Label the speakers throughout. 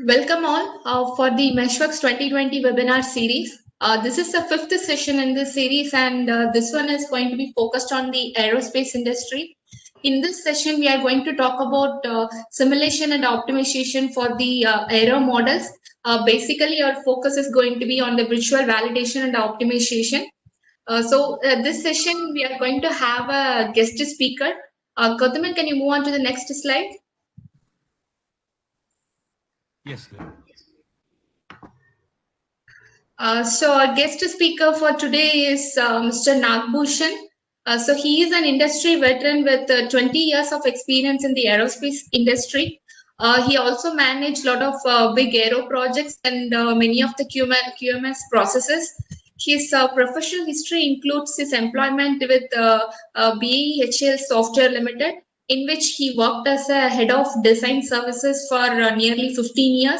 Speaker 1: Welcome all for the Meshworks 2020 webinar series. This is the fifth session in this series, and this one is going to be focused on the aerospace industry. In this session, we are going to talk about simulation and optimization for the aero models. Basically, our focus is going to be on the virtual validation and optimization. This session, we are going to have a guest speaker. Gautaman, can you move on to the next slide?
Speaker 2: Yes, sir.
Speaker 1: Our guest speaker for today is Mr. Nagbhushan. He is an industry veteran with 20 years of experience in the aerospace industry. He also managed a lot of big aero projects and many of the QMS processes. His professional history includes his employment with BAE Software Limited, in which he worked as a head of design services for nearly 15 years.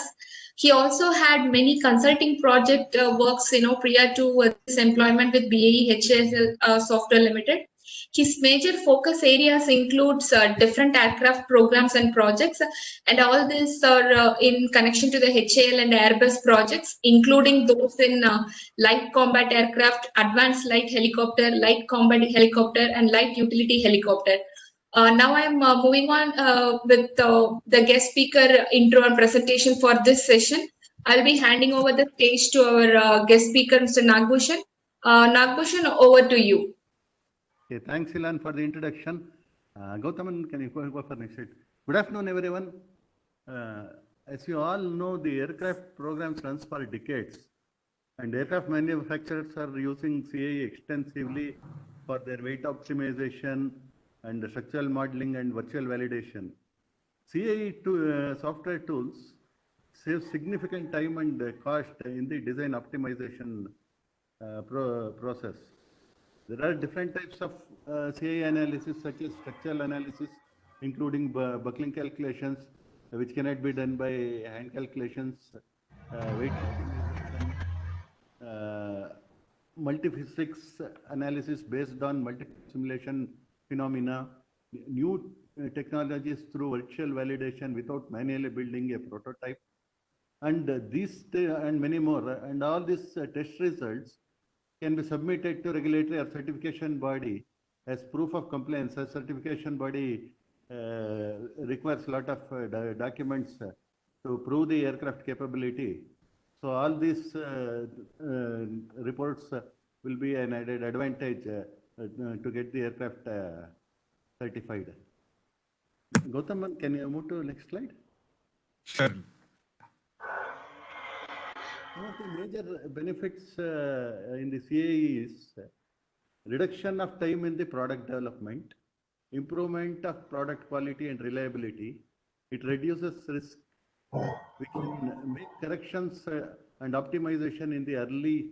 Speaker 1: He also had many consulting project works, prior to his employment with BAE Software Limited. His major focus areas includes different aircraft programs and projects, and all these are in connection to the HAL and Airbus projects, including those in light combat aircraft, advanced light helicopter, light combat helicopter, and light utility helicopter. Now I'm moving on with the guest speaker intro and presentation for this session. I'll be handing over the stage to our guest speaker, Mr. Nagbhushan. Nagbhushan, over to you.
Speaker 3: Okay, thanks, Ilan, for the introduction. Gautaman, can you go for next slide? Good afternoon, everyone. As you all know, the aircraft program runs for decades, and aircraft manufacturers are using CAE extensively for their weight optimization and the structural modeling and virtual validation. CAE software tools save significant time and cost in the design optimization process. There are different types of CAE analysis, such as structural analysis, including buckling calculations, which cannot be done by hand calculations, weight optimization, multiphysics analysis based on multi-simulation phenomena, new technologies through virtual validation without manually building a prototype, and these and many more. And all these test results can be submitted to regulatory or certification body as proof of compliance. A certification body requires a lot of documents to prove the aircraft capability. So all these reports will be an added advantage to get the aircraft certified. Gautaman, can you move to next slide?
Speaker 2: Sure.
Speaker 3: One of the major benefits in the CAE is reduction of time in the product development, improvement of product quality and reliability. It reduces risk. We can make corrections and optimization in the early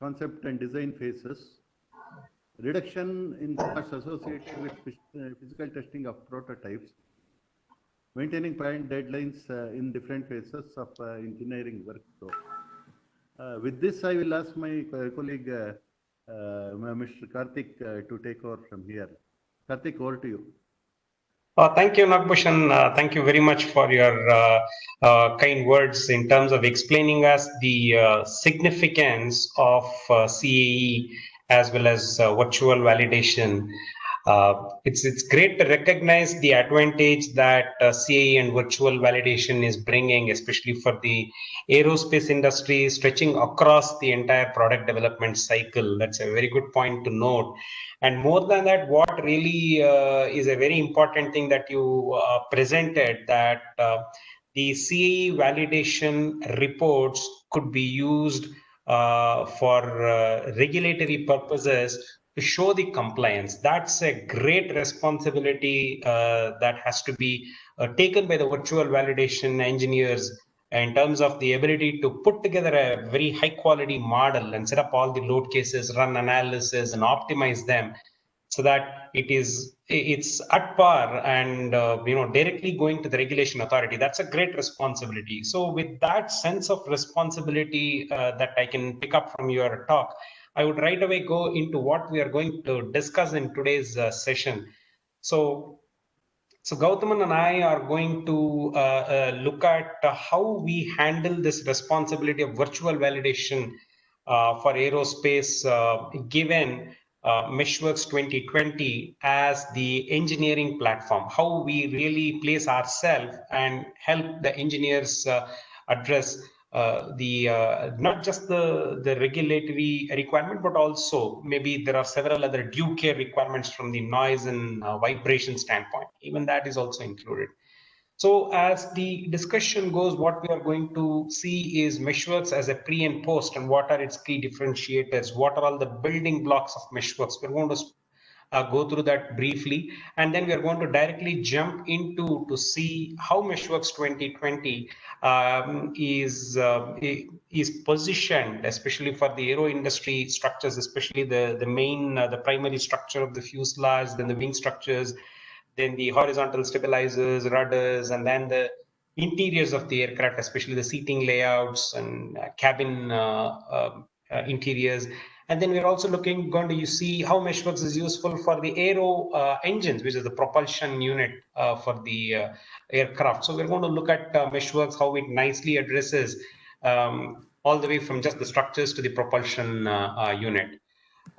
Speaker 3: concept and design phases. Reduction in costs associated with physical testing of prototypes. Maintaining planned deadlines in different phases of engineering workflow. With this, I will ask my colleague, Mr. Karthik, to take over from here. Karthik, over to you.
Speaker 4: Thank you, Nagbhushan. Thank you very much for your kind words in terms of explaining us the significance of CAE as well as virtual validation. It's great to recognize the advantage that CAE and virtual validation is bringing, especially for the aerospace industry, stretching across the entire product development cycle. That's a very good point to note. And more than that, what really is a very important thing that you presented, that the CAE validation reports could be used for regulatory purposes to show the compliance. That's a great responsibility that has to be taken by the virtual validation engineers in terms of the ability to put together a very high quality model and set up all the load cases, run analysis and optimize them so that it's at par and directly going to the regulation authority. That's a great responsibility. So with that sense of responsibility that I can pick up from your talk, I would right away go into what we are going to discuss in today's session. So So Gautaman and I are going to look at how we handle this responsibility of virtual validation for aerospace, given Meshworks 2020 as the engineering platform, how we really place ourselves and help the engineers address the not just the regulatory requirement, but also maybe there are several other due care requirements from the noise and vibration standpoint. Even that is also included. So as the discussion goes, what we are going to see is Meshworks as a pre and post, and what are its key differentiators, what are all the building blocks of Meshworks. We're going to go through that briefly, and then we are going to directly jump into to see how Meshworks 2020 is positioned, especially for the aero industry structures, especially the main the primary structure of the fuselage, then the wing structures, then the horizontal stabilizers, rudders, and then the interiors of the aircraft, especially the seating layouts and cabin interiors. And then we're also going to see how Meshworks is useful for the aero engines, which is the propulsion unit for the aircraft. So we're going to look at Meshworks, how it nicely addresses all the way from just the structures to the propulsion unit.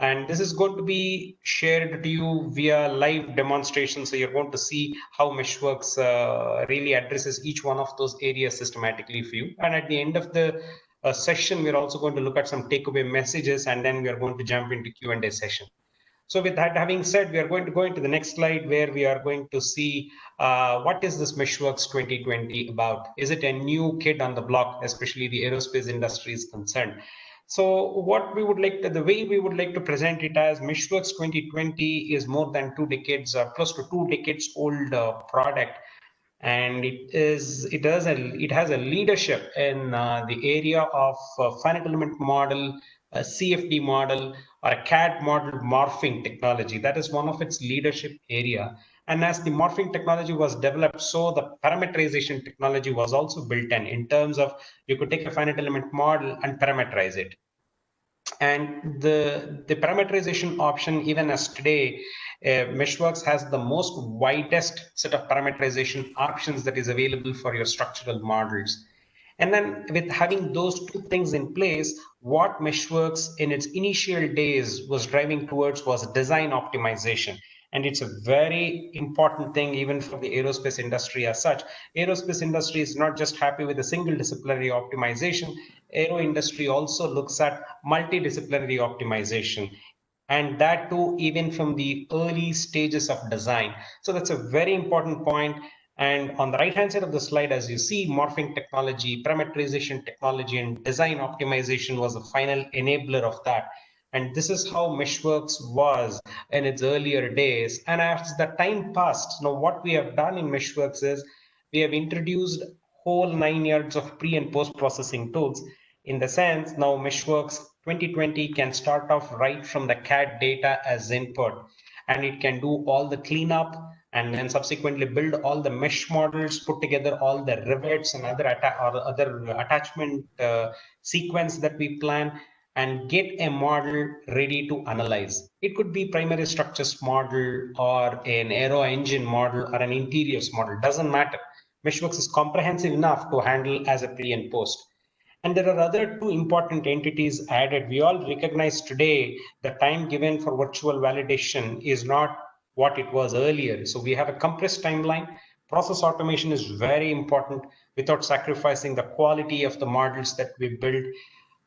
Speaker 4: And this is going to be shared to you via live demonstration. So you're going to see how Meshworks really addresses each one of those areas systematically for you. And at the end of the session, we're also going to look at some takeaway messages, and then we are going to jump into Q&A session. So with that having said, we are going to go into the next slide, where we are going to see what is this Meshworks 2020 about? Is it a new kid on the block, especially the aerospace industry is concerned? So what we would like to, the way we would like to present it as Meshworks 2020 is more than 2 decades, close to 2 decades old product. And it has a leadership in the area of finite element model, a CFD model, or a CAD model morphing technology. That is one of its leadership area. And as the morphing technology was developed, so the parameterization technology was also built in terms of you could take a finite element model and parameterize it. And the parameterization option, even as today, Meshworks has the most widest set of parameterization options that is available for your structural models. And then with having those two things in place, what Meshworks in its initial days was driving towards was design optimization. And it's a very important thing even for the aerospace industry as such. Aerospace industry is not just happy with a single disciplinary optimization. Aero industry also looks at multidisciplinary optimization, and that too even from the early stages of design. So that's a very important point. And on the right hand side of the slide, as you see, morphing technology, parameterization technology, and design optimization was the final enabler of that. And this is how Meshworks was in its earlier days. And as the time passed, now what we have done in Meshworks is we have introduced whole 9 yards of pre and post processing tools. In the sense, now Meshworks 2020 can start off right from the CAD data as input, and it can do all the cleanup and then subsequently build all the mesh models, put together all the rivets and other attachment sequence that we plan, and get a model ready to analyze. It could be primary structures model or an aero engine model or an interiors model, doesn't matter. Meshworks is comprehensive enough to handle as a pre and post. And there are other two important entities added. We all recognize today the time given for virtual validation is not what it was earlier. So we have a compressed timeline. Process automation is very important without sacrificing the quality of the models that we build.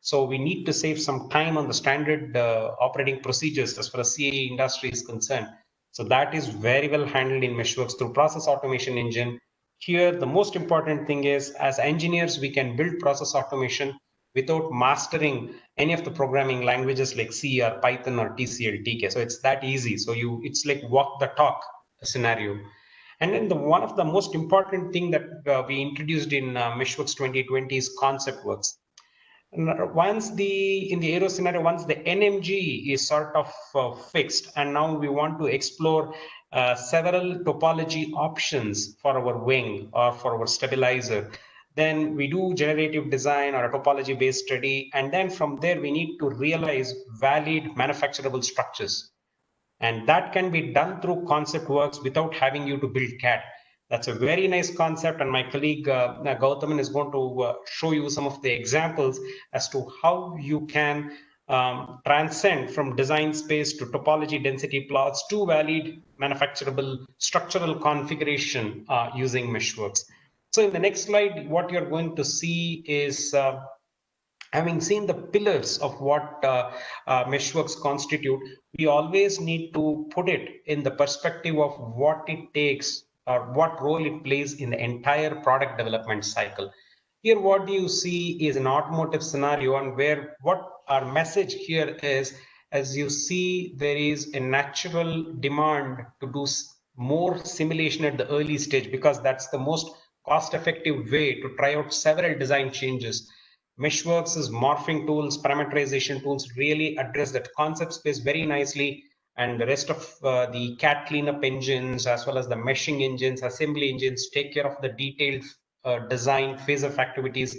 Speaker 4: So we need to save some time on the standard operating procedures as far as CAE industry is concerned. So that is very well handled in Meshworks through process automation engine. Here, the most important thing is, as engineers, we can build process automation without mastering any of the programming languages like C or Python or TCL, TK. So it's that easy. So it's like walk the talk scenario. And then one of the most important thing that we introduced in Meshworks 2020 is ConceptWorks. Once in the aero scenario, once the NMG is sort of fixed, and now we want to explore several topology options for our wing or for our stabilizer, then we do generative design or a topology based study. And then from there, we need to realize valid manufacturable structures. And that can be done through ConceptWorks without having you to build CAD. That's a very nice concept, and my colleague Gautaman is going to show you some of the examples as to how you can transcend from design space to topology density plots to valid manufacturable structural configuration using Meshworks. So in the next slide, what you're going to see is having seen the pillars of what Meshworks constitute, we always need to put it in the perspective of what it takes or what role it plays in the entire product development cycle. Here, what you see is an automotive scenario, and where what our message here is, as you see, there is a natural demand to do more simulation at the early stage, because that's the most cost-effective way to try out several design changes. Meshworks' morphing tools, parameterization tools really address that concept space very nicely, and the rest of the CAD cleanup engines, as well as the meshing engines, assembly engines, take care of the detailed design phase of activities.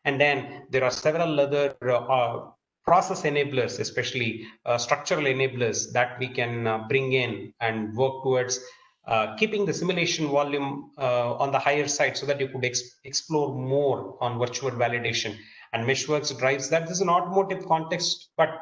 Speaker 4: And then there are several other process enablers, especially structural enablers, that we can bring in and work towards keeping the simulation volume on the higher side, so that you could explore more on virtual validation. And Meshworks drives that. This is an automotive context, but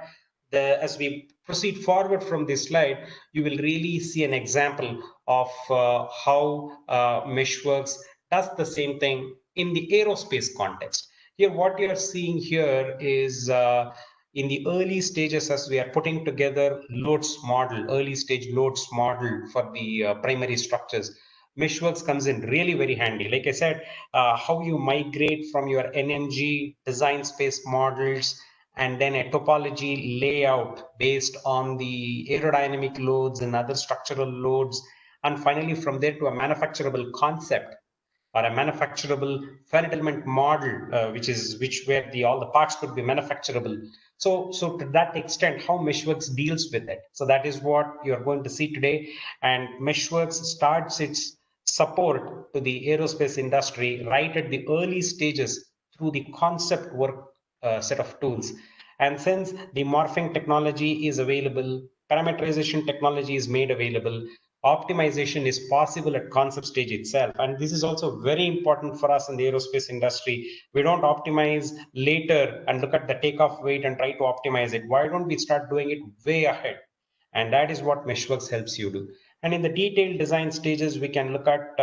Speaker 4: as we proceed forward from this slide, you will really see an example of how Meshworks does the same thing in the aerospace context. Here, what you are seeing here is in the early stages, as we are putting together loads model, early stage loads model for the primary structures, Meshworks comes in really very handy. Like I said, how you migrate from your NMG design space models and then a topology layout based on the aerodynamic loads and other structural loads, and finally from there to a manufacturable concept or a manufacturable fulfillment model, where all the parts could be manufacturable. So to that extent, how Meshworks deals with it. So that is what you're going to see today. And Meshworks starts its support to the aerospace industry right at the early stages through the concept work set of tools. And since the morphing technology is available, parameterization technology is made available, optimization is possible at concept stage itself. And this is also very important for us in the aerospace industry. We don't optimize later and look at the takeoff weight and try to optimize it. Why don't we start doing it way ahead? And that is what Meshworks helps you do. And in the detailed design stages, we can look at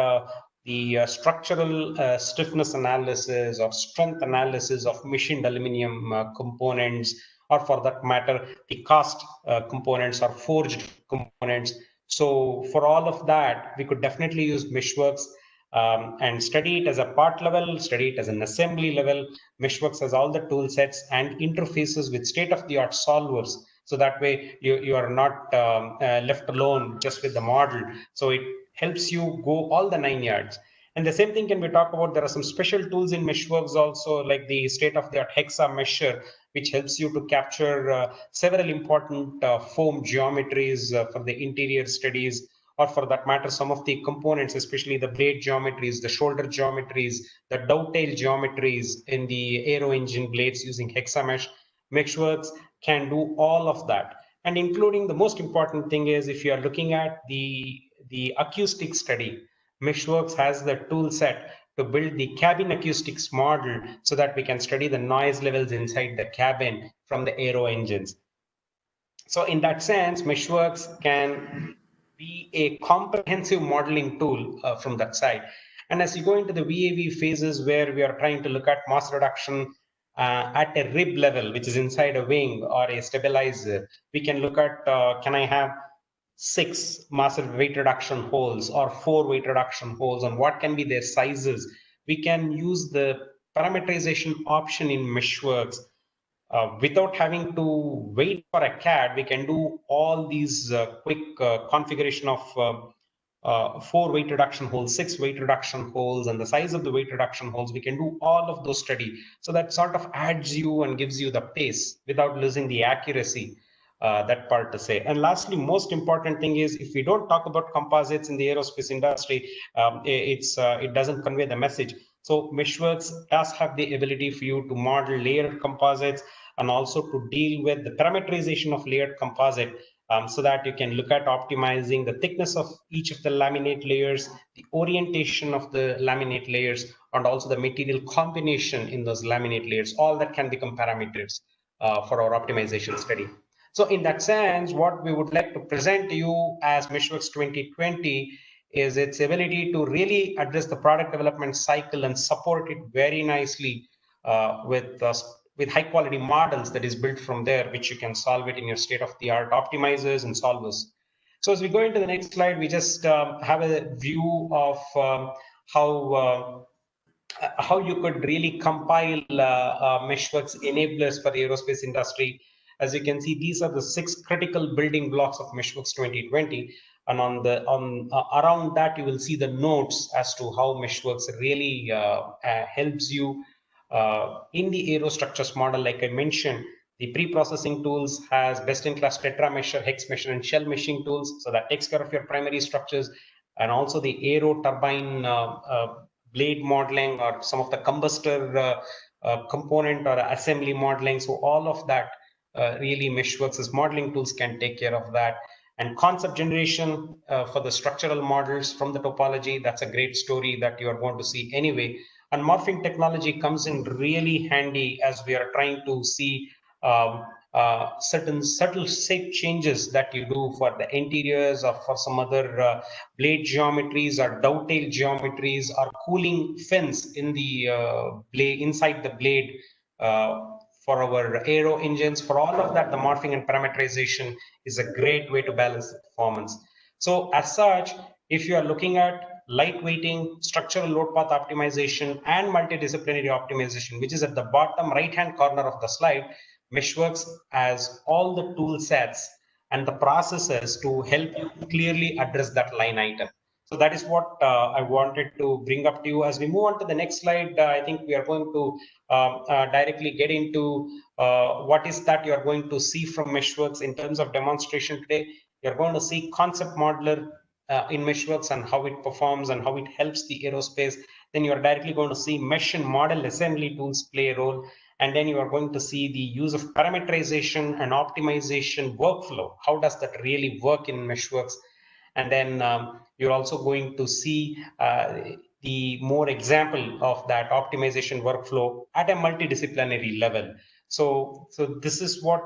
Speaker 4: the structural stiffness analysis or strength analysis of machined aluminum components, or for that matter, the cast components or forged components. So for all of that, we could definitely use Meshworks and study it as a part level, study it as an assembly level. Meshworks has all the tool sets and interfaces with state-of-the-art solvers. So that way you are not left alone just with the model. So it helps you go all the 9 yards. And the same thing can be talked about. There are some special tools in Meshworks also, like the state-of-the-art Hexa Mesher, which helps you to capture several important foam geometries for the interior studies, or for that matter, some of the components, especially the blade geometries, the shoulder geometries, the dovetail geometries in the aero engine blades using Hexamesh. Meshworks can do all of that. And including the most important thing is, if you are looking at the acoustic study, Meshworks has the tool set to build the cabin acoustics model, so that we can study the noise levels inside the cabin from the aero engines. So in that sense, Meshworks can be a comprehensive modeling tool from that side. And as you go into the VAV phases, where we are trying to look at mass reduction at a rib level, which is inside a wing or a stabilizer, we can look at, can I have 6 massive weight reduction holes or 4 weight reduction holes, and what can be their sizes? We can use the parameterization option in Meshworks. Without having to wait for a CAD, we can do all these quick configuration of 4 weight reduction holes, 6 weight reduction holes, and the size of the weight reduction holes. We can do all of those study. So that sort of adds you and gives you the pace without losing the accuracy. That part to say. And lastly, most important thing is, if we don't talk about composites in the aerospace industry, it doesn't convey the message. So Meshworks does have the ability for you to model layered composites, and also to deal with the parameterization of layered composite so that you can look at optimizing the thickness of each of the laminate layers, the orientation of the laminate layers, and also the material combination in those laminate layers. All that can become parameters for our optimization study. So in that sense, what we would like to present to you as Meshworks 2020 is its ability to really address the product development cycle and support it very nicely with high quality models that is built from there, which you can solve it in your state of the art optimizers and solvers. So as we go into the next slide, we just have a view of how you could really compile Meshworks enablers for the aerospace industry. As you can see, these are the 6 critical building blocks of Meshworks 2020. And around that, you will see the notes as to how Meshworks really helps you in the aerostructures model. Like I mentioned, the pre-processing tools has best-in-class tetra mesher, hex mesher, and shell meshing tools. So that takes care of your primary structures, and also the aero turbine blade modeling or some of the combustor component or assembly modeling. So all of that really Meshworks' modeling tools can take care of that. And concept generation for the structural models from the topology, that's a great story that you are going to see anyway. And morphing technology comes in really handy as we are trying to see certain subtle shape changes that you do for the interiors or for some other blade geometries or dovetail geometries or cooling fins in the blade, inside the blade for our aero engines. For all of that, the morphing and parameterization is a great way to balance the performance. So as such, if you are looking at lightweighting, structural load path optimization, and multidisciplinary optimization, which is at the bottom right-hand corner of the slide, Meshworks has all the tool sets and the processes to help you clearly address that line item. So that is what I wanted to bring up to you. As we move on to the next slide, I think we are going to directly get into what is that you are going to see from Meshworks in terms of demonstration today. You're going to see concept modeler in Meshworks and how it performs and how it helps the aerospace. Then you're directly going to see mesh and model assembly tools play a role. And then you are going to see the use of parameterization and optimization workflow. How does that really work in Meshworks? And then you're also going to see the more example of that optimization workflow at a multidisciplinary level. So this is what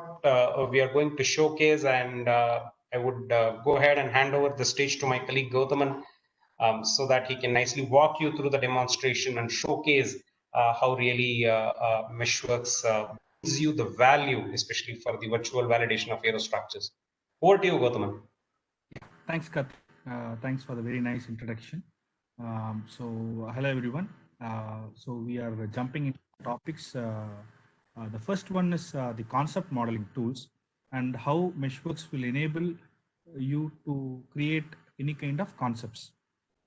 Speaker 4: we are going to showcase, and I would go ahead and hand over the stage to my colleague Gautaman so that he can nicely walk you through the demonstration and showcase how really Meshworks gives you the value, especially for the virtual validation of aerostructures. Over to you, Gautaman.
Speaker 2: Thanks, Kat. Thanks for the very nice introduction. Hello, everyone. So we are jumping into topics. The first one is the concept modeling tools and how Meshworks will enable you to create any kind of concepts.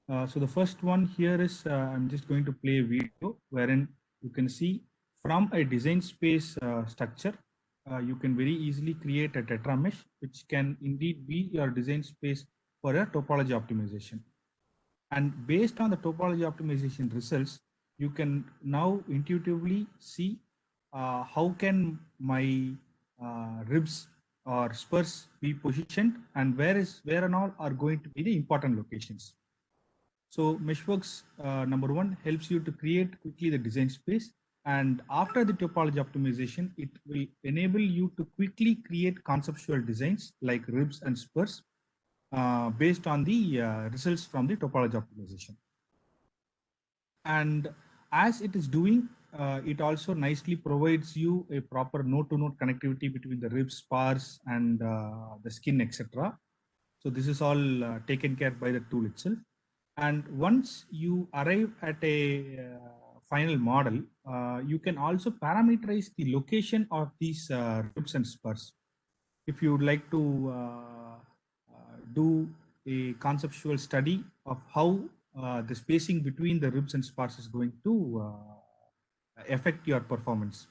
Speaker 2: So the first one here is, I'm just going to play a video wherein you can see from a design space structure, you can very easily create a tetra mesh, which can indeed be your design space for a topology optimization. And based on the topology optimization results, you can now intuitively see how can my ribs or spurs be positioned and where and all are going to be the important locations. So Meshworks number one helps you to create quickly the design space, and after the topology optimization, it will enable you to quickly create conceptual designs like ribs and spurs based on the results from the topology optimization. And as it is doing, it also nicely provides you a proper node-to-node connectivity between the ribs, spars, and the skin, etc. So this is all taken care by the tool itself. And once you arrive at a final model, you can also parameterize the location of these ribs and spurs. If you would like to do a conceptual study of how the spacing between the ribs and spars is going to affect your performance,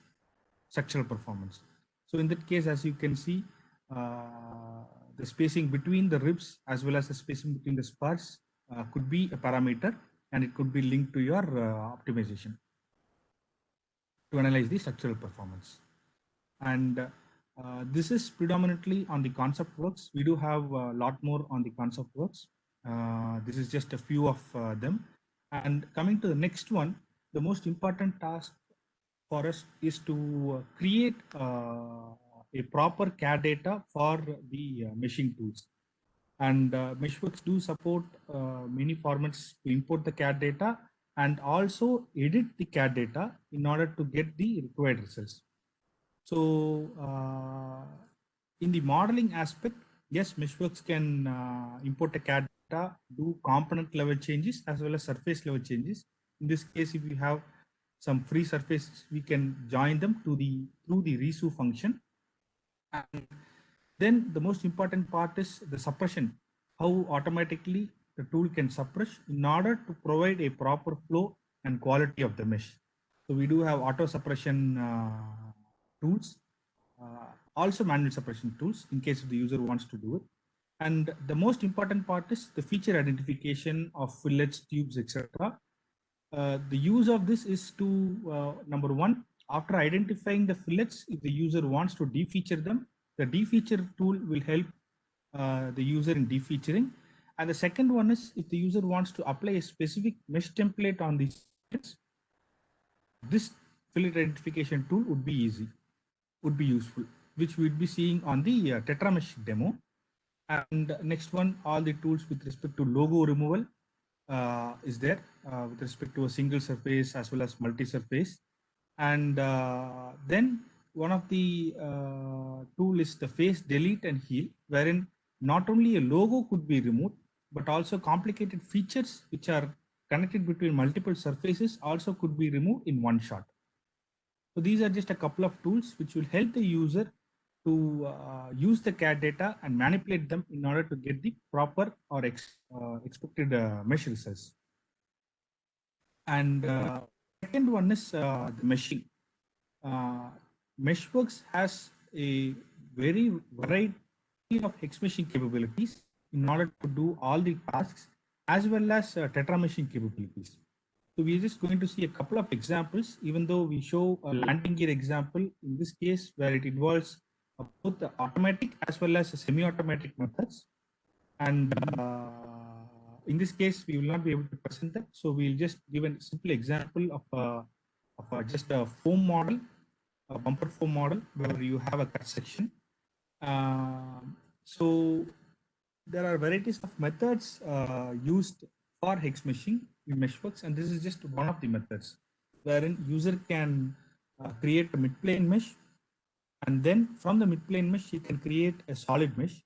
Speaker 2: structural performance. So in that case, as you can see, the spacing between the ribs as well as the spacing between the spars could be a parameter, and it could be linked to your optimization to analyze the structural performance. And This is predominantly on the ConceptWorks. We do have a lot more on the ConceptWorks. This is just a few of them. And coming to the next one, the most important task for us is to create a proper CAD data for the meshing tools. And Meshworks do support many formats to import the CAD data and also edit the CAD data in order to get the required results. So in the modeling aspect, yes, Meshworks can import a CAD data, do component level changes as well as surface level changes. In this case, if we have some free surfaces, we can join them to through the resu function. And then the most important part is the suppression, how automatically the tool can suppress in order to provide a proper flow and quality of the mesh. So we do have auto suppression tools, also manual suppression tools in case the user wants to do it. And the most important part is the feature identification of fillets, tubes, etc. The use of this is to, number one, after identifying the fillets, if the user wants to defeature them, the defeature tool will help the user in defeaturing. And the second one is if the user wants to apply a specific mesh template on these fillets, this fillet identification tool would be easy, would be useful, which we'd be seeing on the TetraMesh demo. And next one, all the tools with respect to logo removal is there with respect to a single surface as well as multi-surface. And then one of the tool is the face delete and heal, wherein not only a logo could be removed, but also complicated features which are connected between multiple surfaces also could be removed in one shot. So these are just a couple of tools which will help the user to use the CAD data and manipulate them in order to get the proper or expected mesh results. And second one is the meshing. Meshworks has a very variety of hex meshing capabilities in order to do all the tasks as well as tetra meshing capabilities. So we're just going to see a couple of examples, even though we show a landing gear example in this case where it involves both the automatic as well as semi-automatic methods. And in this case, we will not be able to present that. So we'll just give a simple example of just a foam model, a bumper foam model where you have a cut section. So there are varieties of methods used for hex meshing in Meshworks, and this is just one of the methods wherein user can create a mid-plane mesh, and then from the mid-plane mesh you can create a solid mesh.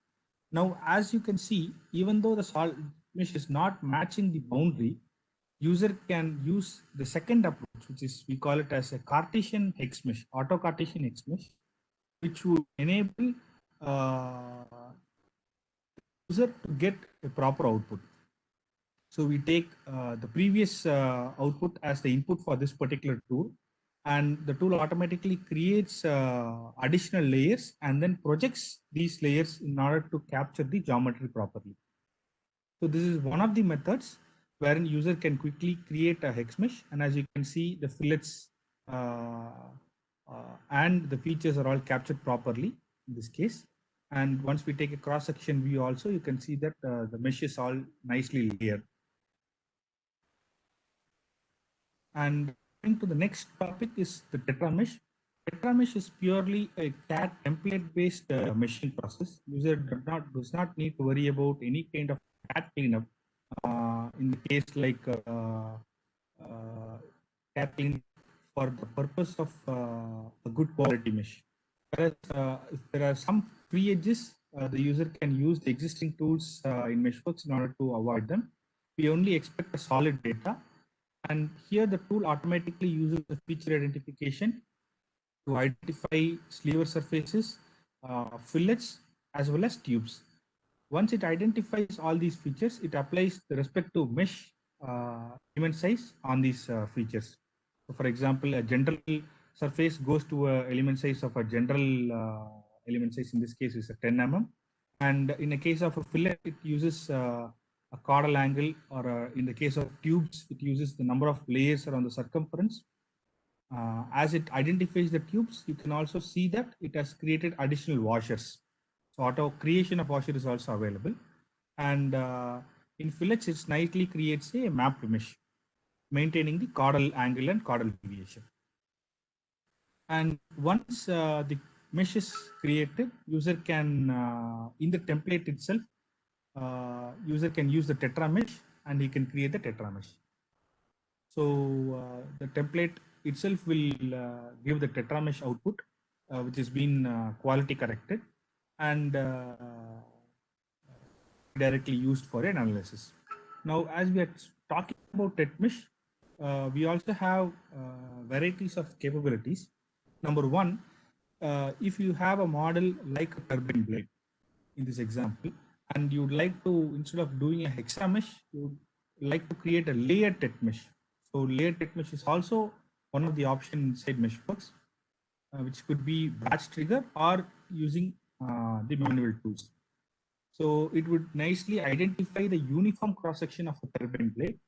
Speaker 2: Now, as you can see, even though the solid mesh is not matching the boundary, user can use the second approach, which is we call it as a Cartesian hex mesh, auto Cartesian hex mesh, which will enable user to get a proper output. So we take the previous output as the input for this particular tool, and the tool automatically creates additional layers and then projects these layers in order to capture the geometry properly. So this is one of the methods wherein user can quickly create a hex mesh, and as you can see, the fillets and the features are all captured properly in this case. And once we take a cross-section view also, you can see that the mesh is all nicely layered. And coming to the next topic is the TetraMesh. TetraMesh is purely a CAD template-based meshing process. User does not need to worry about any kind of CAD cleanup. In the case like CAD cleanup for the purpose of a good quality mesh. Whereas if there are some free edges, the user can use the existing tools in Meshworks in order to avoid them. We only expect a solid data. And here the tool automatically uses the feature identification to identify sliver surfaces, fillets, as well as tubes. Once it identifies all these features, it applies the respective mesh element size on these features. So for example, a general surface goes to an element size of a general element size, in this case is a 10 mm. And in the case of a fillet, it uses a caudal angle, or in the case of tubes, it uses the number of layers around the circumference. As it identifies the tubes, you can also see that it has created additional washers. So auto creation of washer is also available. And in fillets, it nicely creates a mapped mesh, maintaining the caudal angle and caudal deviation. And once the mesh is created, user can, in the template itself, user can use the tetra mesh and he can create the tetra mesh. So the template itself will give the tetra mesh output, which has been quality corrected and directly used for an analysis. Now, as we are talking about TETMesh, we also have varieties of capabilities. Number one, if you have a model like a turbine blade in this example, and you'd like to, instead of doing a hexa mesh, you'd like to create a layered TETMesh. So layered TETMesh is also one of the options inside Meshworks, which could be batch trigger or using the manual tools. So it would nicely identify the uniform cross section of a turbine blade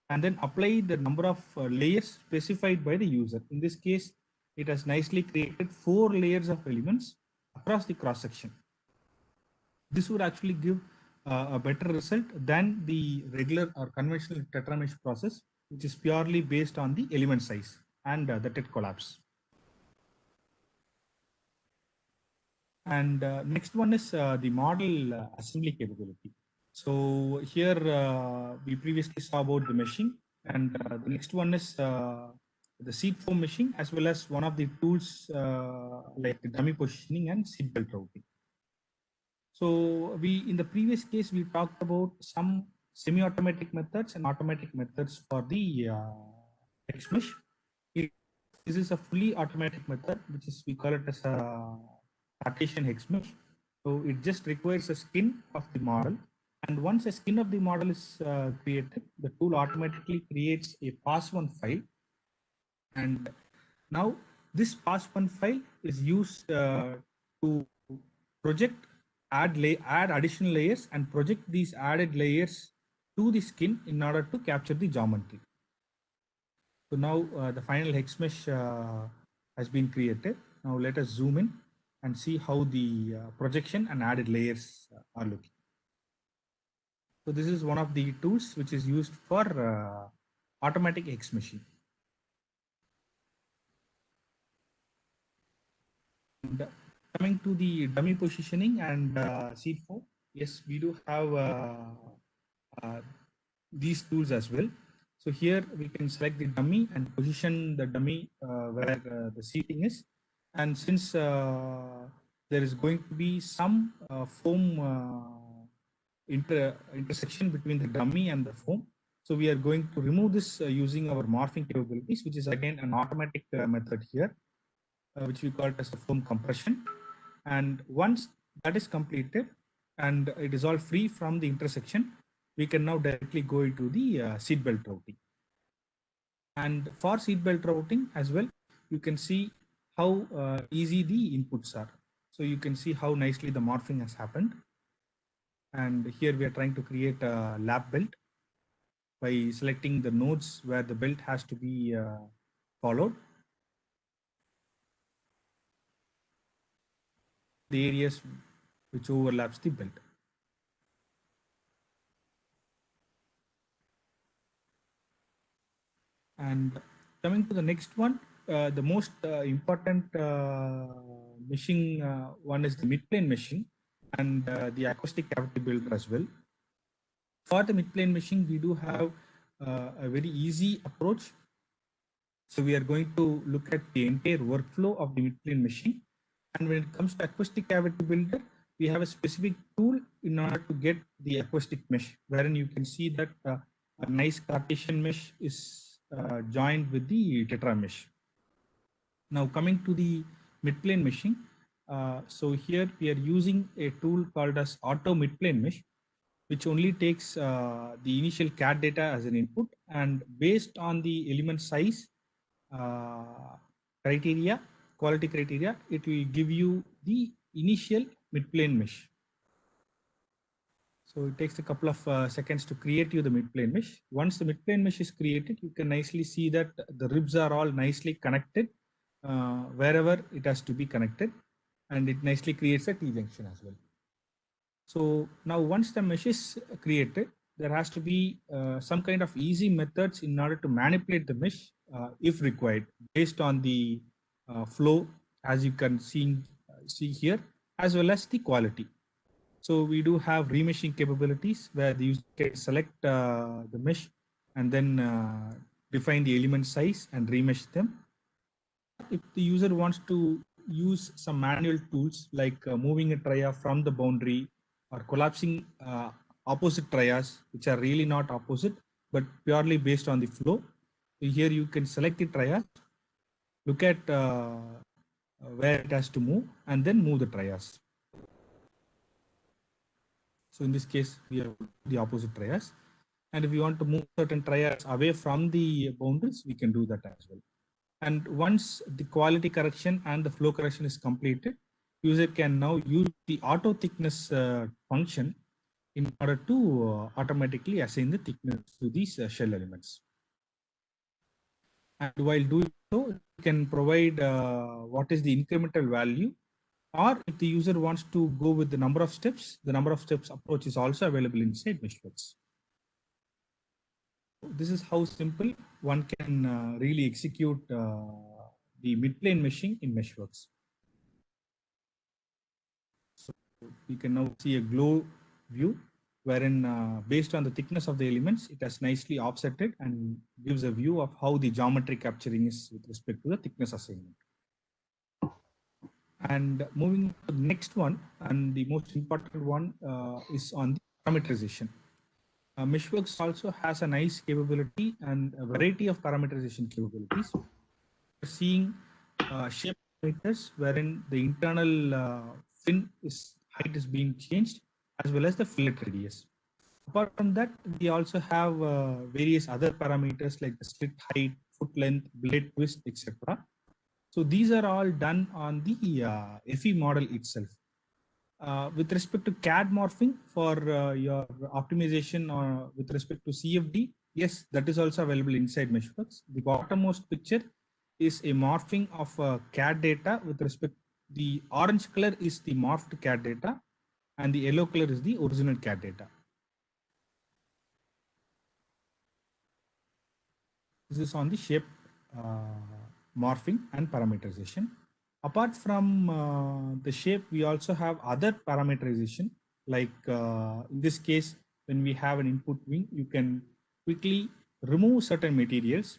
Speaker 2: and then apply the number of layers specified by the user. In this case, it has nicely created 4 layers of elements across the cross section. This would actually give a better result than the regular or conventional tetra mesh process, which is purely based on the element size and the TET collapse. And next one is the model assembly capability. So here we previously saw about the meshing, and the next one is the seat foam meshing, as well as one of the tools like the dummy positioning and seat belt routing. So we, in the previous case, we talked about some semi-automatic methods and automatic methods for the hex mesh. This is a fully automatic method, which is, we call it as a Cartesian hex mesh. So it just requires a skin of the model. And once a skin of the model is created, the tool automatically creates a pass1 file. And now this pass1 file is used to project, add additional layers and project these added layers to the skin in order to capture the geometry. So now the final hex mesh has been created. Now let us zoom in and see how the projection and added layers are looking. So this is one of the tools which is used for automatic hex meshing. And coming to the dummy positioning and seat foam, yes, we do have these tools as well. So here we can select the dummy and position the dummy where the seating is. And since there is going to be some foam intersection between the dummy and the foam, so we are going to remove this using our morphing capabilities, which is again an automatic method here, which we call it as a foam compression. And once that is completed and it is all free from the intersection, we can now directly go into the seat belt routing. And for seat belt routing as well, you can see how easy the inputs are. So you can see how nicely the morphing has happened. And here we are trying to create a lap belt by selecting the nodes where the belt has to be followed. The areas which overlaps the belt. And coming to the next one, the most important meshing one is the midplane meshing and the acoustic cavity builder as well. For the midplane meshing, we do have a very easy approach. So we are going to look at the entire workflow of the midplane meshing. And when it comes to acoustic cavity builder, we have a specific tool in order to get the acoustic mesh, wherein you can see that a nice Cartesian mesh is joined with the tetra mesh. Now coming to the midplane meshing, so here we are using a tool called as auto midplane mesh, which only takes the initial CAD data as an input, and based on the element size criteria, quality criteria, it will give you the initial midplane mesh. So it takes a couple of seconds to create you the midplane mesh. Once the midplane mesh is created, you can nicely see that the ribs are all nicely connected wherever it has to be connected, and it nicely creates a T-junction as well. So now once the mesh is created, there has to be some kind of easy methods in order to manipulate the mesh if required, based on the flow, as you can see here, as well as the quality. So we do have remeshing capabilities where the user can select the mesh and then define the element size and remesh them. If the user wants to use some manual tools like moving a tria from the boundary or collapsing opposite trias, which are really not opposite, but purely based on the flow. So here you can select the trias, look at where it has to move, and then move the trias. So in this case, we have the opposite trias. And if we want to move certain trias away from the boundaries, we can do that as well. And once the quality correction and the flow correction is completed, user can now use the auto thickness function in order to automatically assign the thickness to these shell elements. And while doing so, you can provide what is the incremental value, or if the user wants to go with the number of steps approach is also available inside Meshworks. This is how simple one can really execute the midplane meshing in Meshworks. So you can now see a glow view wherein based on the thickness of the elements, it has nicely offsetted and gives a view of how the geometry capturing is with respect to the thickness assignment. And moving to the next one, and the most important one is on the parameterization. Meshworks also has a nice capability and a variety of parameterization capabilities. We're seeing shape parameters wherein the internal fin height is being changed, as well as the fillet radius. Apart from that, we also have various other parameters like the slit height, foot length, blade twist, etc. So these are all done on the FE model itself. With respect to CAD morphing for your optimization with respect to CFD, yes, that is also available inside Meshworks. The bottommost picture is a morphing of CAD data with respect. The orange color is the morphed CAD data, and the yellow color is the original CAD data. This is on the shape morphing and parameterization. Apart from the shape, we also have other parameterization, like in this case, when we have an input wing, you can quickly remove certain materials,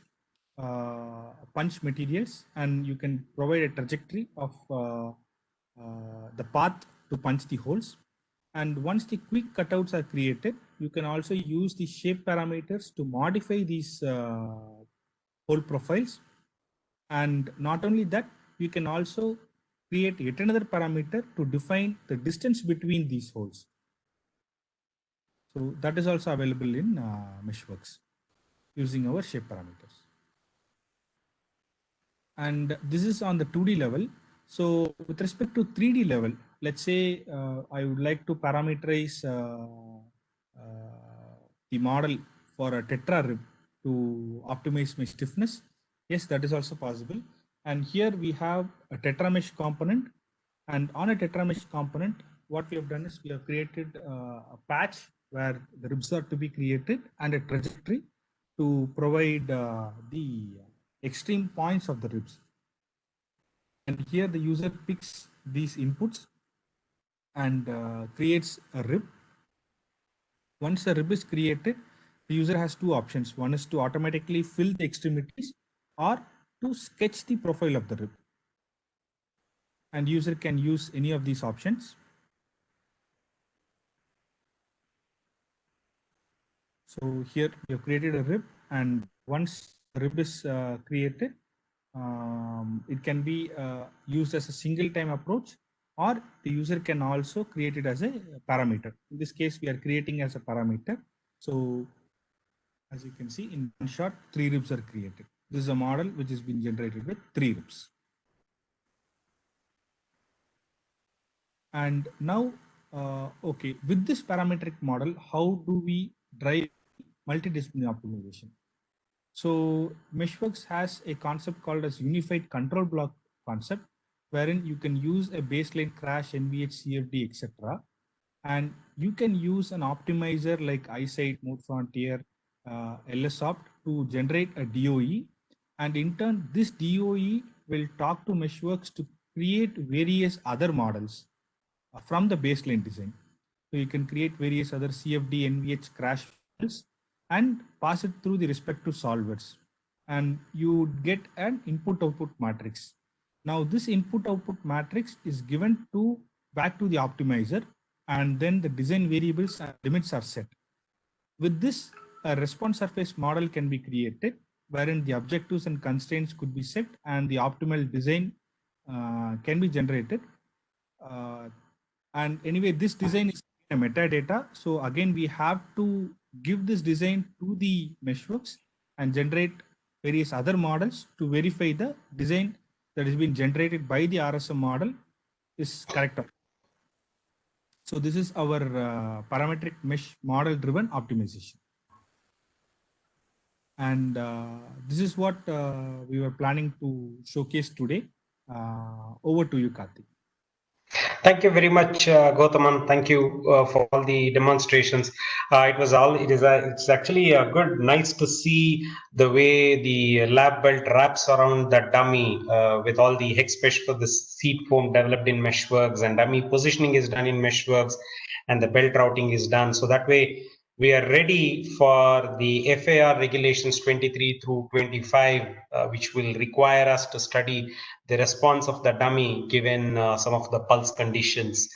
Speaker 2: punch materials, and you can provide a trajectory of the path to punch the holes. And once the quick cutouts are created, you can also use the shape parameters to modify these hole profiles. And not only that, you can also create yet another parameter to define the distance between these holes. So that is also available in Meshworks using our shape parameters. And this is on the 2D level. So with respect to 3D level, let's say I would like to parameterize the model for a tetra rib to optimize my stiffness. Yes, that is also possible. And here we have a tetra mesh component. And on a tetra mesh component, what we have done is we have created a patch where the ribs are to be created and a trajectory to provide the extreme points of the ribs. And here the user picks these inputs and creates a rib. Once a rib is created, the user has two options. One is to automatically fill the extremities or to sketch the profile of the rib. And user can use any of these options. So here we have created a rib, and once the rib is created, it can be used as a single time approach, or the user can also create it as a parameter. In this case, we are creating as a parameter. So as you can see, in one shot, 3 ribs are created. This is a model which has been generated with 3 ribs. And now Okay, with this parametric model, how do we drive multidisciplinary optimization? So Meshworks has a concept called as unified control block concept, wherein you can use a baseline crash, NVH, CFD, etc. And you can use an optimizer like iSight, ModeFrontier, LSOpt to generate a DOE. And in turn, this DOE will talk to Meshworks to create various other models from the baseline design. So you can create various other CFD, NVH crash files and pass it through the respective solvers. And you get an input-output matrix. Now this input-output matrix is given to back to the optimizer, and then the design variables and limits are set. With this, a response surface model can be created, wherein the objectives and constraints could be set and the optimal design can be generated. And anyway, this design is a metadata. So again, we have to give this design to the Meshworks and generate various other models to verify the design that has been generated by the RSM model is correct. So this is our parametric mesh model driven optimization. And this is what we were planning to showcase today. Over to you, Karthik.
Speaker 4: Thank you very much, Gautaman. Thank you for all the demonstrations. It's actually nice to see the way the lab belt wraps around the dummy with all the hex mesh for the seed foam developed in Meshworks, and dummy positioning is done in Meshworks, and the belt routing is done. So that way we are ready for the FAR regulations 23 through 25, which will require us to study the response of the dummy given some of the pulse conditions.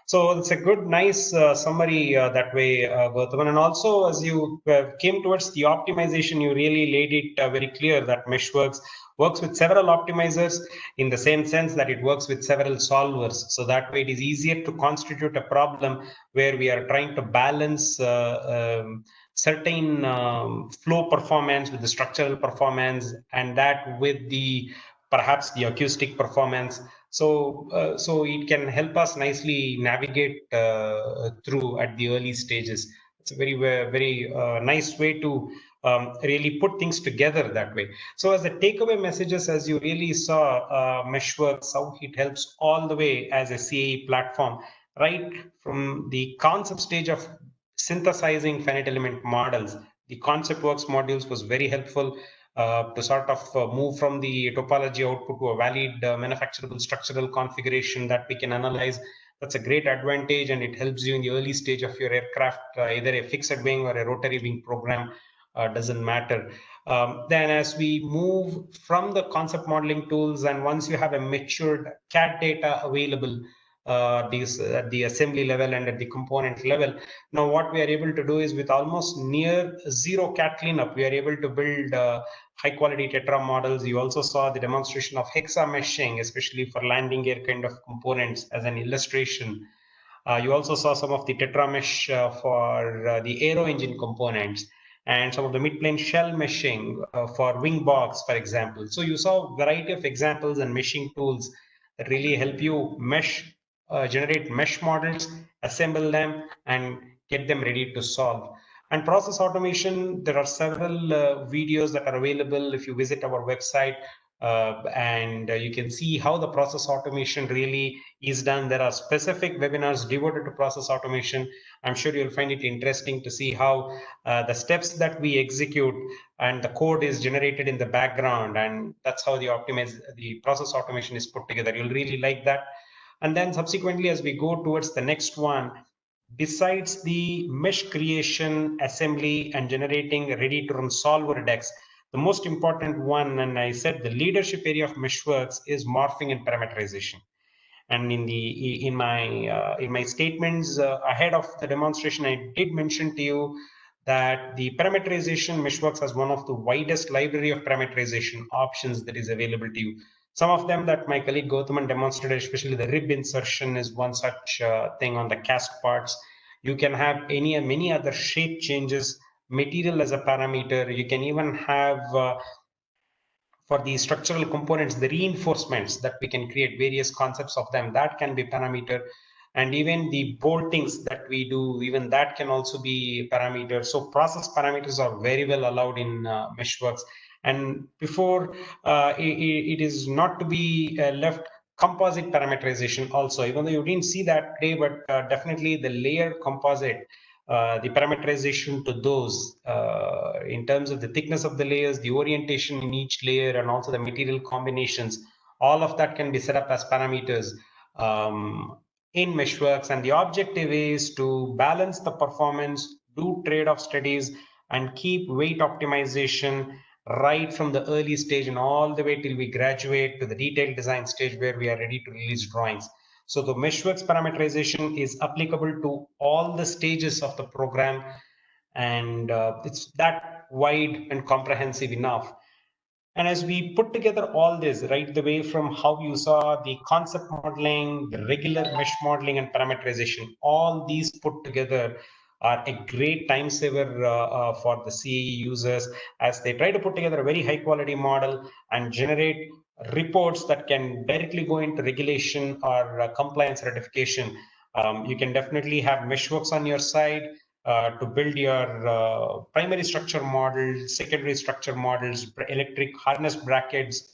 Speaker 4: So it's a good, nice summary that way, Gautaman. And also, as you came towards the optimization, you really laid it very clear that Meshworks works with several optimizers in the same sense that it works with several solvers. So that way it is easier to constitute a problem where we are trying to balance certain flow performance with the structural performance, and that with the perhaps the acoustic performance. So it can help us nicely navigate through at the early stages. It's a very nice way to really put things together that way. So as the takeaway messages, as you really saw, Meshworks, how it helps all the way as a CAE platform, right from the concept stage of synthesizing finite element models. The ConceptWorks modules was very helpful to sort of move from the topology output to a valid manufacturable structural configuration that we can analyze. That's a great advantage, and it helps you in the early stage of your aircraft, either a fixed wing or a rotary wing program, doesn't matter. Then as we move from the concept modeling tools, and once you have a matured CAD data available, these at the assembly level and at the component level, now what we are able to do is with almost near zero CAD cleanup, we are able to build high quality tetra models. You also saw the demonstration of hexa meshing, especially for landing gear kind of components as an illustration. You also saw some of the tetra mesh for the aero engine components, and some of the mid-plane shell meshing for wing box, for example. So you saw a variety of examples and meshing tools that really help you mesh, generate mesh models, assemble them, and get them ready to solve. And process automation, there are several videos that are available if you visit our website, and you can see how the process automation really is done. There are specific webinars devoted to process automation. I'm sure you'll find it interesting to see how the steps that we execute and the code is generated in the background, and that's how the process automation is put together. You'll really like that. And then subsequently, as we go towards the next one, besides the mesh creation, assembly, and generating ready to run solver decks, the most important one, and I said the leadership area of Meshworks, is morphing and parameterization. And in my statements ahead of the demonstration, I did mention to you that the parameterization, Meshworks has one of the widest library of parameterization options that is available to you. Some of them that my colleague Gautaman demonstrated, especially the rib insertion, is one such thing on the cast parts. You can have many other shape changes, material as a parameter. You can even have for the structural components, the reinforcements that we can create, various concepts of them, that can be parameter. and even the boltings that we do, even that can also be parameters. So process parameters are very well allowed in Meshworks. And before, it is not to be left composite parameterization also, even though you didn't see that today, but definitely the layer composite, the parameterization to those in terms of the thickness of the layers, the orientation in each layer, and also the material combinations, all of that can be set up as parameters in Meshworks. And the objective is to balance the performance, do trade-off studies, and keep weight optimization right from the early stage and all the way till we graduate to the detailed design stage where we are ready to release drawings. So the Meshworks parameterization is applicable to all the stages of the program, and it's that wide and comprehensive enough. And as we put together all this, right, the way from how you saw the concept modeling, the regular mesh modeling, and parameterization, all these put together are a great time saver for the CAE users as they try to put together a very high quality model and generate reports that can directly go into regulation or compliance certification. You can definitely have Meshworks on your side to build your primary structure models, secondary structure models, electric harness brackets,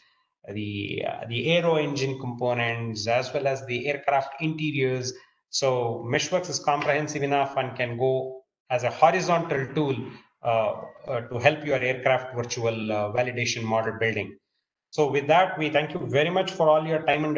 Speaker 4: the aero engine components, as well as the aircraft interiors. So Meshworks is comprehensive enough and can go as a horizontal tool to help your aircraft virtual validation model building. So with that, we thank you very much for all your time and